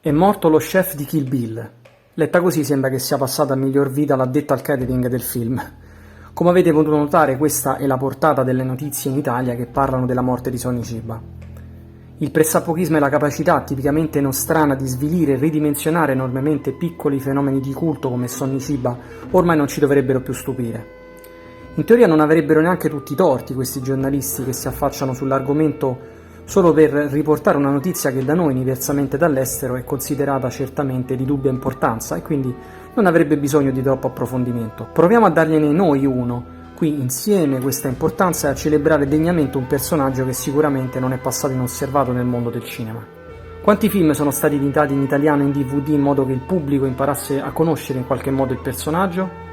È morto lo chef di Kill Bill. Letta così sembra che sia passata a miglior vita l'addetto al catering del film. Come avete potuto notare, questa è la portata delle notizie in Italia che parlano della morte di Sonny Chiba. Il pressappochismo e la capacità tipicamente nostrana di svilire e ridimensionare enormemente piccoli fenomeni di culto come Sonny Chiba ormai non ci dovrebbero più stupire. In teoria non avrebbero neanche tutti i torti questi giornalisti che si affacciano sull'argomento solo per riportare una notizia che da noi, diversamente dall'estero, è considerata certamente di dubbia importanza e quindi non avrebbe bisogno di troppo approfondimento. Proviamo a dargliene noi uno, qui insieme, questa importanza e a celebrare degnamente un personaggio che sicuramente non è passato inosservato nel mondo del cinema. Quanti film sono stati editati in italiano in DVD in modo che il pubblico imparasse a conoscere in qualche modo il personaggio?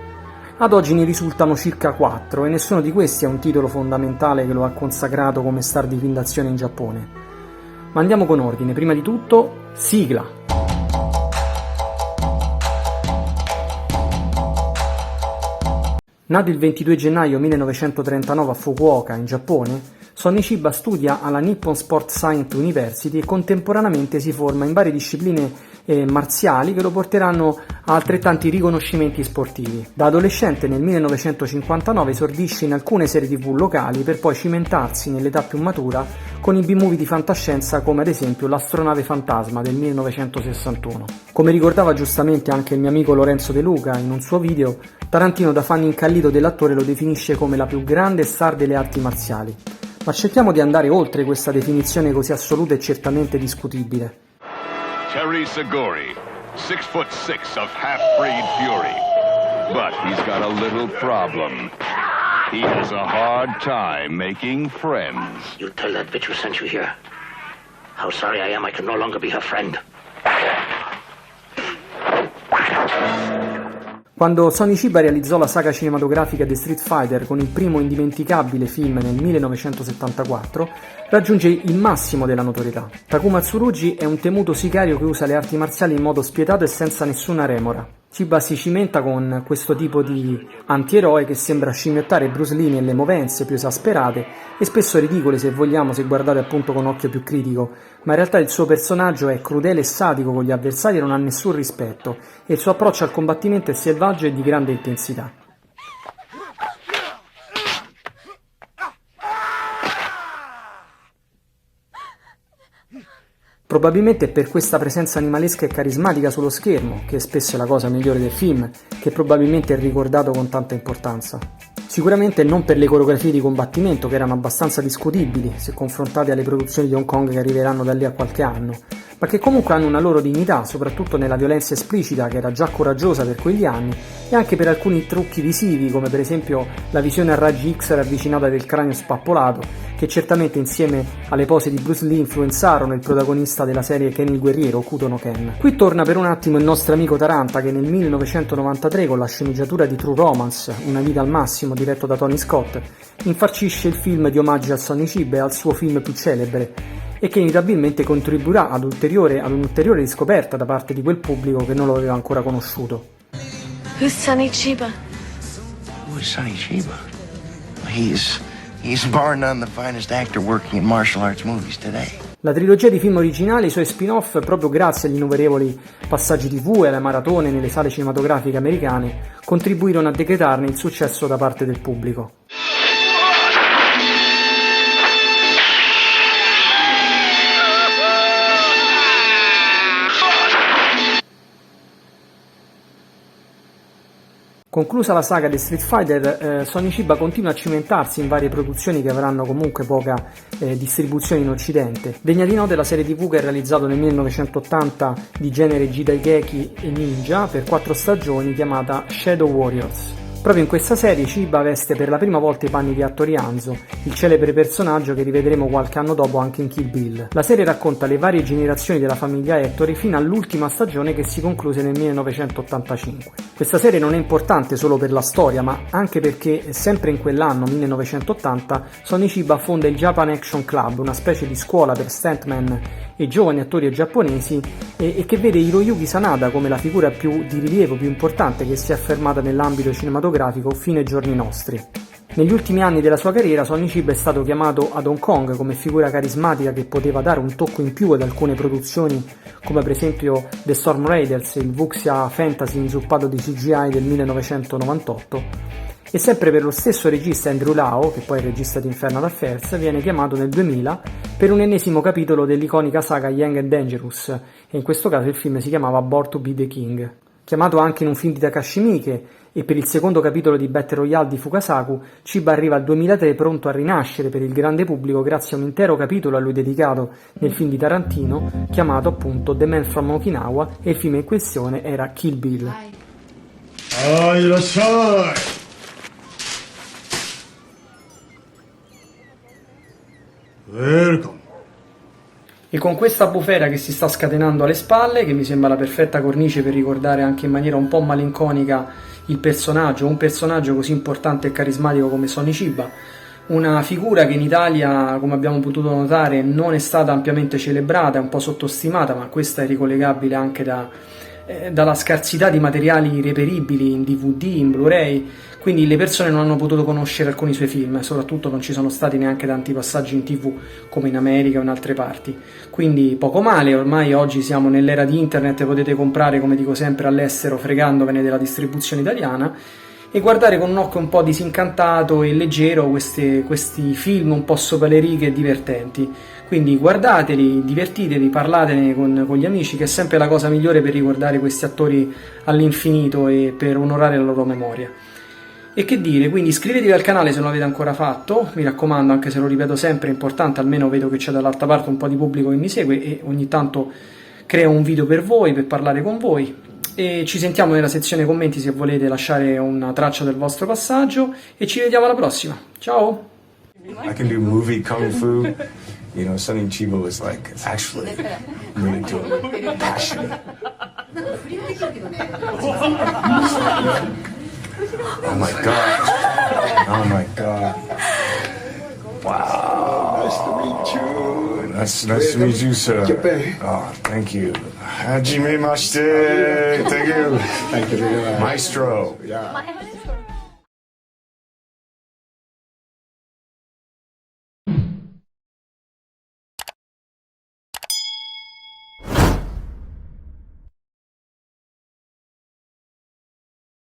Ad oggi ne risultano circa 4 e nessuno di questi ha un titolo fondamentale che lo ha consacrato come star di film d'azione in Giappone. Ma andiamo con ordine, prima di tutto, sigla! Nato il 22 gennaio 1939 a Fukuoka, in Giappone, Sonny Chiba studia alla Nippon Sport Science University e contemporaneamente si forma in varie discipline marziali che lo porteranno a altrettanti riconoscimenti sportivi. Da adolescente nel 1959 esordisce in alcune serie TV locali per poi cimentarsi nell'età più matura con i B-movie di fantascienza come ad esempio L'astronave fantasma del 1961. Come ricordava giustamente anche il mio amico Lorenzo De Luca in un suo video, Tarantino, da fan incallito dell'attore, lo definisce come la più grande star delle arti marziali. Ma cerchiamo di andare oltre questa definizione così assoluta e certamente discutibile. Terry Seguri, 6'6" of half-breed fury. But he's got a little problem. He has a hard time making friends. You tell that bitch who sent you here how sorry I am I can no longer be her friend. Quando Sonny Chiba realizzò la saga cinematografica The Street Fighter con il primo indimenticabile film nel 1974, raggiunge il massimo della notorietà. Takuma Tsurugi è un temuto sicario che usa le arti marziali in modo spietato e senza nessuna remora. Chiba si cimenta con questo tipo di antieroe che sembra scimmiottare Bruce Lee nelle movenze più esasperate e spesso ridicole se vogliamo, se guardate appunto con occhio più critico, ma in realtà il suo personaggio è crudele e sadico con gli avversari e non ha nessun rispetto e il suo approccio al combattimento è selvaggio e di grande intensità. Probabilmente è per questa presenza animalesca e carismatica sullo schermo, che spesso è la cosa migliore del film, che probabilmente è ricordato con tanta importanza. Sicuramente non per le coreografie di combattimento, che erano abbastanza discutibili se confrontate alle produzioni di Hong Kong che arriveranno da lì a qualche anno, ma che comunque hanno una loro dignità, soprattutto nella violenza esplicita che era già coraggiosa per quegli anni, e anche per alcuni trucchi visivi, come per esempio la visione a raggi X ravvicinata del cranio spappolato, che certamente insieme alle pose di Bruce Lee influenzarono il protagonista della serie Ken il guerriero, Okuto no Ken. Qui torna per un attimo il nostro amico Taranta, che nel 1993 con la sceneggiatura di True Romance, Una vita al massimo, diretto da Tony Scott, infarcisce il film di omaggio a Sonny Chiba e al suo film più celebre, e che inevitabilmente contribuirà ad un'ulteriore riscoperta da parte di quel pubblico che non lo aveva ancora conosciuto. Who's Sonny Chiba? Who is Sonny Chiba? He's bar none the finest actor working in martial arts movies today. La trilogia di film originali e i suoi spin-off, proprio grazie agli innumerevoli passaggi TV e alle maratone nelle sale cinematografiche americane, contribuirono a decretarne il successo da parte del pubblico. Conclusa la saga di Street Fighter, Sonny Chiba continua a cimentarsi in varie produzioni che avranno comunque poca distribuzione in Occidente. Degna di nota è la serie TV che ha realizzato nel 1980 di genere Jidaigeki e Ninja per 4 stagioni, chiamata Shadow Warriors. Proprio in questa serie Chiba veste per la prima volta i panni di Hattori Hanzo, il celebre personaggio che rivedremo qualche anno dopo anche in Kill Bill. La serie racconta le varie generazioni della famiglia Hattori fino all'ultima stagione che si concluse nel 1985. Questa serie non è importante solo per la storia, ma anche perché sempre in quell'anno, 1980, Sonny Chiba fonda il Japan Action Club, una specie di scuola per stuntman e giovani attori giapponesi, e che vede Hiroyuki Sanada come la figura più di rilievo, più importante che si è affermata nell'ambito cinematografico fino ai giorni nostri. Negli ultimi anni della sua carriera Sonny Chiba è stato chiamato ad Hong Kong come figura carismatica che poteva dare un tocco in più ad alcune produzioni come per esempio The Storm Raiders, il Wuxia fantasy inzuppato di CGI del 1998, e sempre per lo stesso regista Andrew Lau, che poi è il regista di Infernal Affairs, viene chiamato nel 2000 per un ennesimo capitolo dell'iconica saga Young and Dangerous, e in questo caso il film si chiamava Born to be the King. Chiamato anche in un film di Takashi Miike e per il secondo capitolo di Battle Royale di Fukasaku, Chiba arriva al 2003 pronto a rinascere per il grande pubblico grazie a un intero capitolo a lui dedicato nel film di Tarantino chiamato appunto The Man from Okinawa, e il film in questione era Kill Bill. Welcome. E con questa bufera che si sta scatenando alle spalle, che mi sembra la perfetta cornice per ricordare anche in maniera un po' malinconica un personaggio così importante e carismatico come Sonny Chiba, una figura che in Italia, come abbiamo potuto notare, non è stata ampiamente celebrata, è un po' sottostimata, ma questa è ricollegabile anche dalla scarsità di materiali reperibili in DVD, in Blu-ray, quindi le persone non hanno potuto conoscere alcuni suoi film, soprattutto non ci sono stati neanche tanti passaggi in TV come in America o in altre parti. Quindi poco male, ormai oggi siamo nell'era di internet, potete comprare, come dico sempre, all'estero fregandovene della distribuzione italiana e guardare con un occhio un po' disincantato e leggero questi film un po' sopra le righe e divertenti. Quindi guardateli, divertitevi, parlatene con gli amici, che è sempre la cosa migliore per ricordare questi attori all'infinito e per onorare la loro memoria. E che dire, quindi iscrivetevi al canale se non l'avete ancora fatto, mi raccomando, anche se lo ripeto sempre, è importante, almeno vedo che c'è dall'altra parte un po' di pubblico che mi segue e ogni tanto creo un video per voi, per parlare con voi. E ci sentiamo nella sezione commenti se volete lasciare una traccia del vostro passaggio e ci vediamo alla prossima. Ciao! I can do movie kung fu. You know, Sonny Chiba was like actually really doing passionate. Oh my god. Oh my god. Wow. Nice to meet you. Nice to meet you, sir. Oh, thank you. Hajimemashite. Thank you. Thank you very much. Maestro. Yeah.